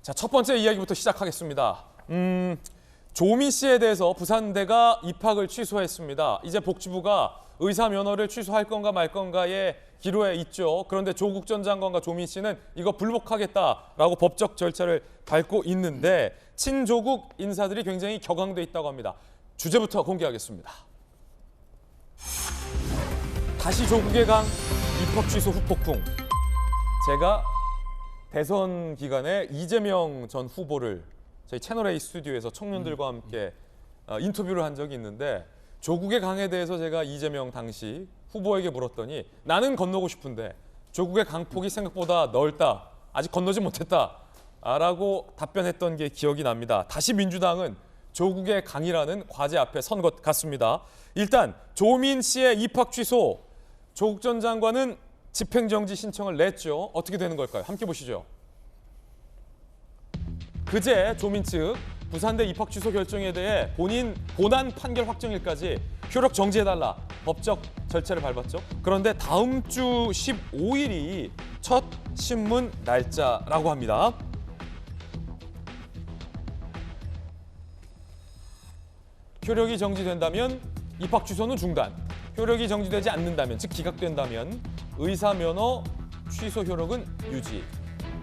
자, 첫 번째 이야기부터 시작하겠습니다. 조민 씨에 대해서 부산대가 입학을 취소했습니다. 이제 복지부가 의사 면허를 취소할 건가 말 건가의 기로에 있죠. 그런데 조국 전 장관과 조민 씨는 이거 불복하겠다라고 법적 절차를 밟고 있는데 친조국 인사들이 굉장히 격앙돼 있다고 합니다. 주제부터 공개하겠습니다. 다시 조국의 강 입학 취소 후폭풍. 제가 대선 기간에 이재명 전 후보를 저희 채널A 스튜디오에서 청년들과 함께 인터뷰를 한 적이 있는데 조국의 강에 대해서 제가 이재명 당시 후보에게 물었더니 나는 건너고 싶은데 조국의 강폭이 생각보다 넓다. 아직 건너지 못했다. 라고 답변했던 게 기억이 납니다. 다시 민주당은 조국의 강이라는 과제 앞에 선 것 같습니다. 일단 조민 씨의 입학 취소, 조국 전 장관은 집행정지 신청을 냈죠. 어떻게 되는 걸까요? 함께 보시죠. 그제 조민 측 부산대 입학 취소 결정에 대해 본인 본안 판결 확정일까지 효력 정지해달라 법적 절차를 밟았죠. 그런데 다음 주 15일이 첫 신문 날짜라고 합니다. 효력이 정지된다면 입학 취소는 중단, 효력이 정지되지 않는다면, 즉 기각된다면 의사 면허 취소 효력은 유지,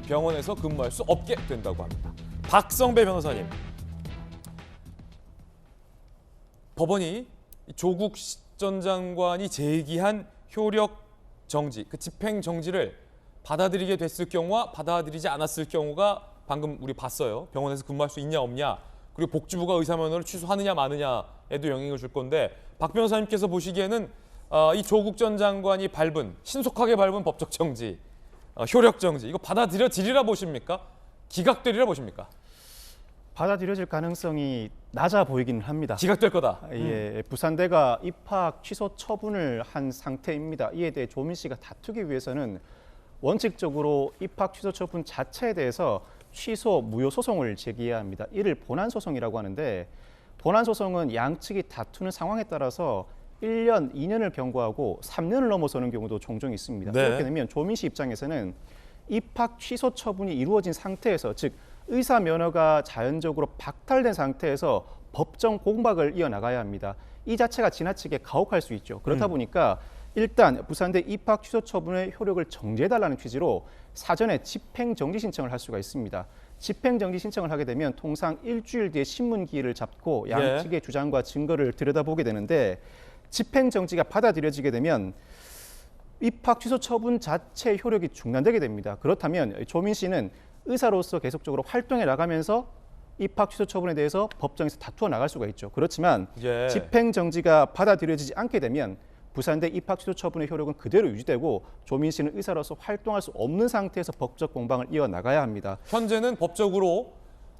병원에서 근무할 수 없게 된다고 합니다. 박성배 변호사님, 법원이 조국 전 장관이 제기한 효력 정지, 그 집행 정지를 받아들이게 됐을 경우와 받아들이지 않았을 경우가 방금 우리 봤어요. 병원에서 근무할 수 있냐 없냐, 그리고 복지부가 의사 면허를 취소하느냐 마느냐에도 영향을 줄 건데 박 변호사님께서 보시기에는 이 조국 전 장관이 신속하게 밟은 법적 정지, 효력 정지, 이거 받아들여지리라 보십니까? 기각되리라 보십니까? 받아들여질 가능성이 낮아 보이긴 합니다. 기각될 거다. 예, 부산대가 입학 취소 처분을 한 상태입니다. 이에 대해 조민 씨가 다투기 위해서는 원칙적으로 입학 취소 처분 자체에 대해서 취소 무효 소송을 제기해야 합니다. 이를 본안 소송이라고 하는데 본안 소송은 양측이 다투는 상황에 따라서 1년, 2년을 경고하고 3년을 넘어서는 경우도 종종 있습니다. 네. 그렇게 되면 조민 씨 입장에서는 입학 취소 처분이 이루어진 상태에서, 즉 의사 면허가 자연적으로 박탈된 상태에서 법정 공박을 이어나가야 합니다. 이 자체가 지나치게 가혹할 수 있죠. 그렇다 보니까 일단 부산대 입학 취소 처분의 효력을 정지해달라는 취지로 사전에 집행정지 신청을 할 수가 있습니다. 집행정지 신청을 하게 되면 통상 일주일 뒤에 신문 기일을 잡고 양측의 주장과 증거를 들여다보게 되는데 집행정지가 받아들여지게 되면 입학 취소 처분 자체의 효력이 중단되게 됩니다. 그렇다면 조민 씨는 의사로서 계속적으로 활동해 나가면서 입학 취소 처분에 대해서 법정에서 다투어 나갈 수가 있죠. 그렇지만 집행정지가 받아들여지지 않게 되면 부산대 입학 취소 처분의 효력은 그대로 유지되고 조민 씨는 의사로서 활동할 수 없는 상태에서 법적 공방을 이어나가야 합니다. 현재는 법적으로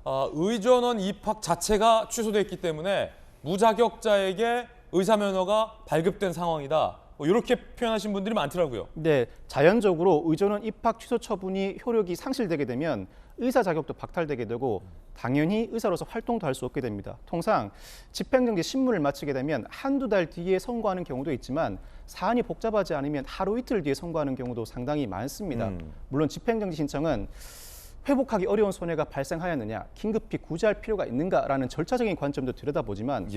의전원 입학 자체가 취소돼 있기 때문에 무자격자에게 의사 면허가 발급된 상황이다. 이렇게 표현하신 분들이 많더라고요. 네, 자연적으로 의전원 입학 취소 처분이 효력이 상실되게 되면 의사 자격도 박탈되게 되고 당연히 의사로서 활동도 할 수 없게 됩니다. 통상 집행정지 신문을 마치게 되면 한두 달 뒤에 선고하는 경우도 있지만 사안이 복잡하지 않으면 하루 이틀 뒤에 선고하는 경우도 상당히 많습니다. 물론 집행정지 신청은 회복하기 어려운 손해가 발생하였느냐, 긴급히 구제할 필요가 있는가라는 절차적인 관점도 들여다보지만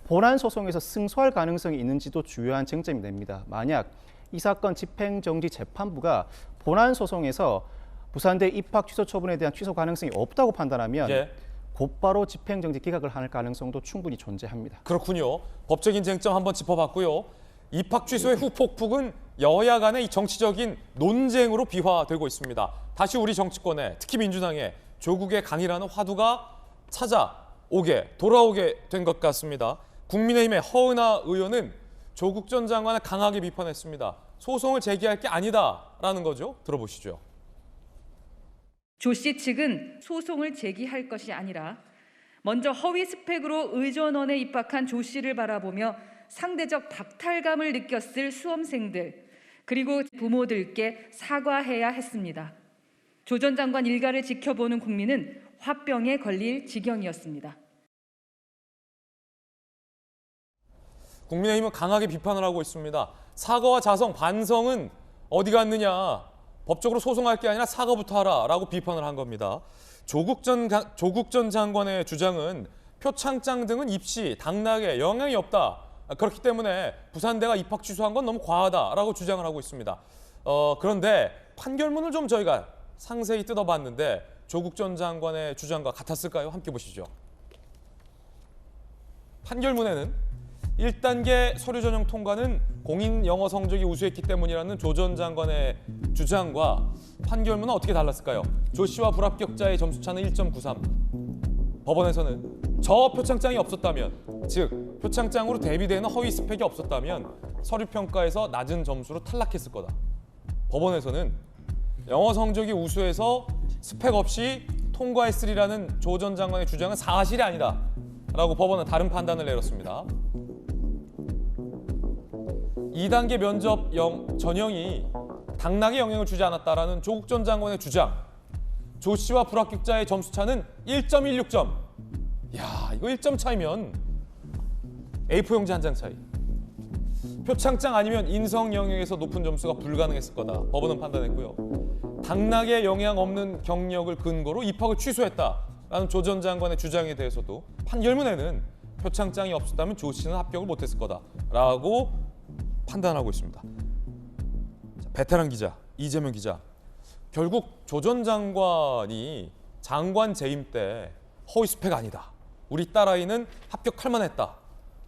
본안 소송에서 승소할 가능성이 있는지도 주요한 쟁점이 됩니다. 만약 이 사건 집행정지 재판부가 본안 소송에서 부산대 입학 취소 처분에 대한 취소 가능성이 없다고 판단하면 곧바로 집행정지 기각을 할 가능성도 충분히 존재합니다. 그렇군요. 법적인 쟁점 한번 짚어봤고요. 입학 취소의 후폭풍은 여야 간의 이 정치적인 논쟁으로 비화되고 있습니다. 다시 우리 정치권에, 특히 민주당에 조국의 강이라는 화두가 돌아오게 된 것 같습니다. 국민의힘의 허은하 의원은 조국 전 장관을 강하게 비판했습니다. 소송을 제기할 게 아니다라는 거죠. 들어보시죠. 조 씨 측은 소송을 제기할 것이 아니라 먼저 허위 스펙으로 의전원에 입학한 조 씨를 바라보며 상대적 박탈감을 느꼈을 수험생들 그리고 부모들께 사과해야 했습니다. 조 전 장관 일가를 지켜보는 국민은 화병에 걸릴 지경이었습니다. 국민의힘은 강하게 비판을 하고 있습니다. 사과와 자성, 반성은 어디 갔느냐. 법적으로 소송할 게 아니라 사과부터 하라라고 비판을 한 겁니다. 조국 전 장관의 주장은 표창장 등은 입시, 당락에 영향이 없다. 그렇기 때문에 부산대가 입학 취소한 건 너무 과하다라고 주장을 하고 있습니다. 그런데 판결문을 좀 저희가 상세히 뜯어봤는데 조국 전 장관의 주장과 같았을까요? 함께 보시죠. 판결문에는 1단계 서류 전형 통과는 공인 영어 성적이 우수했기 때문이라는 조 전 장관의 주장과 판결문은 어떻게 달랐을까요? 조 씨와 불합격자의 점수차는 1.93. 법원에서는 저 표창장이 없었다면, 즉 표창장으로 대비되는 허위 스펙이 없었다면 서류 평가에서 낮은 점수로 탈락했을 거다. 법원에서는 영어 성적이 우수해서 스펙 없이 통과했으리라는 조 전 장관의 주장은 사실이 아니다 라고 법원은 다른 판단을 내렸습니다. 2단계 면접 전형이 당락에 영향을 주지 않았다라는 조국 전 장관의 주장. 조 씨와 불합격자의 점수차는 1.16점. 야, 이거 1점 차이면 A4 용지 한 장 차이. 표창장 아니면 인성 영역에서 높은 점수가 불가능했을 거다. 법원은 판단했고요. 당락에 영향 없는 경력을 근거로 입학을 취소했다라는 조 전 장관의 주장에 대해서도 판결문에는 표창장이 없었다면 조 씨는 합격을 못했을 거다라고 판단하고 있습니다. 자, 베테랑 기자 이재명 기자, 결국 조 전 장관이 장관 재임 때 허위 스펙 아니다. 우리 딸아이는 합격할 만했다.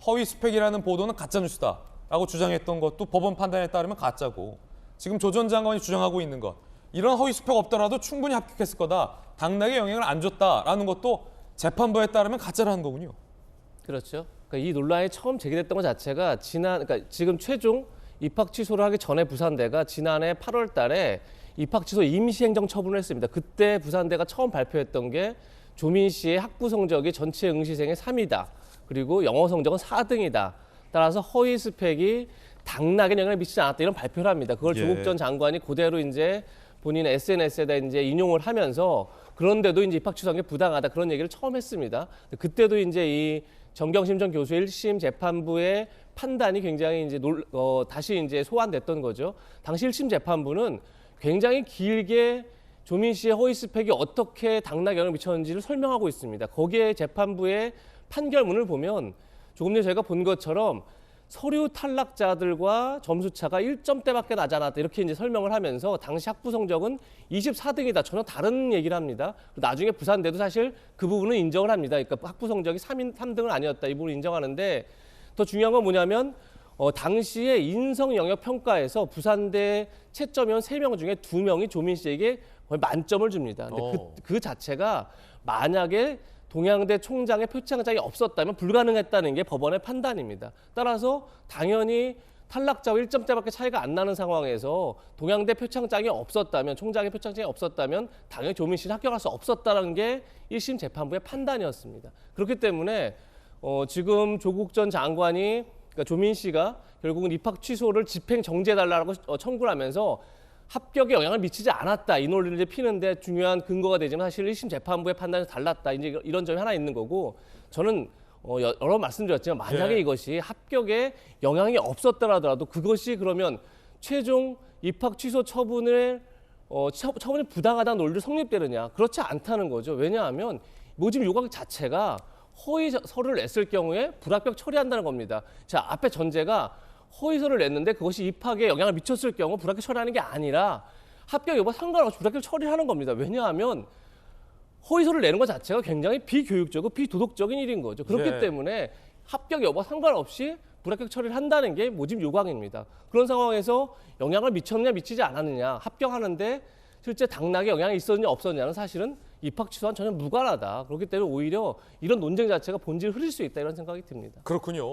허위 스펙이라는 보도는 가짜뉴스다. 라고 주장했던 것도 법원 판단에 따르면 가짜고, 지금 조 전 장관이 주장하고 있는 것, 이런 허위 스펙 없더라도 충분히 합격했을 거다. 당락에 영향을 안 줬다라는 것도 재판부에 따르면 가짜라는 거군요. 그렇죠. 그러니까 이 논란이 처음 제기됐던 것 자체가 그러니까 지금 최종 입학 취소를 하기 전에 부산대가 지난해 8월 달에 입학 취소 임시행정 처분을 했습니다. 그때 부산대가 처음 발표했던 게 조민 씨의 학부 성적이 전체 응시생의 3위다. 그리고 영어 성적은 4등이다. 따라서 허위 스펙이 당락에 영향을 미치지 않았다. 이런 발표를 합니다. 그걸 조국 전 장관이 그대로 이제 본인의 SNS에다 이제 인용을 하면서, 그런데도 이제 입학 취소한 게 부당하다, 그런 얘기를 처음 했습니다. 그때도 이제 이 정경심 전 교수의 1심 재판부의 판단이 굉장히 이제 다시 이제 소환됐던 거죠. 당시 1심 재판부는 굉장히 길게 조민 씨의 허위 스펙이 어떻게 당락에 영향을 미쳤는지를 설명하고 있습니다. 거기에 재판부의 판결문을 보면 조금 전에 저희가 본 것처럼 서류 탈락자들과 점수차가 1점대밖에 나지 않았다, 이렇게 이제 설명을 하면서 당시 학부 성적은 24등이다. 전혀 다른 얘기를 합니다. 나중에 부산대도 사실 그 부분은 인정을 합니다. 그러니까 학부 성적이 3등은 아니었다, 이 부분을 인정하는데, 더 중요한 건 뭐냐면 당시에 인성 영역 평가에서 부산대 채점위원 3명 중에 2명이 조민 씨에게 거의 만점을 줍니다. 근데 그 자체가 만약에 동양대 총장의 표창장이 없었다면 불가능했다는 게 법원의 판단입니다. 따라서 당연히 탈락자와 1점대밖에 차이가 안 나는 상황에서 동양대 표창장이 없었다면, 총장의 표창장이 없었다면 당연히 조민 씨는 합격할 수 없었다는 게 1심 재판부의 판단이었습니다. 그렇기 때문에 지금 조국 전 장관이, 그러니까 조민 씨가 결국은 입학 취소를 집행 정지해달라고 청구를 하면서 합격에 영향을 미치지 않았다, 이 논리를 이제 피는데 중요한 근거가 되지만, 사실 1심 재판부의 판단이 달랐다, 이제 이런 점이 하나 있는 거고, 저는 여러 번 말씀드렸지만 만약에 이것이 합격에 영향이 없었더라도 그것이 그러면 최종 입학 취소 처분이 부당하다는 논리로 성립되느냐? 그렇지 않다는 거죠. 왜냐하면 모집 요강 자체가 허위 서류를 냈을 경우에 불합격 처리한다는 겁니다. 자, 앞에 전제가 허위서를 냈는데 그것이 입학에 영향을 미쳤을 경우 불합격 처리하는 게 아니라 합격 여부와 상관없이 불합격 처리하는 겁니다. 왜냐하면 허위서를 내는 것 자체가 굉장히 비교육적이고 비도덕적인 일인 거죠. 그렇기 때문에 합격 여부와 상관없이 불합격 처리를 한다는 게 모집 요강입니다. 그런 상황에서 영향을 미쳤느냐 미치지 않았느냐, 합격하는데 실제 당락에 영향이 있었느냐 없었느냐는 사실은 입학 취소와는 전혀 무관하다. 그렇기 때문에 오히려 이런 논쟁 자체가 본질을 흐릴 수 있다, 이런 생각이 듭니다. 그렇군요.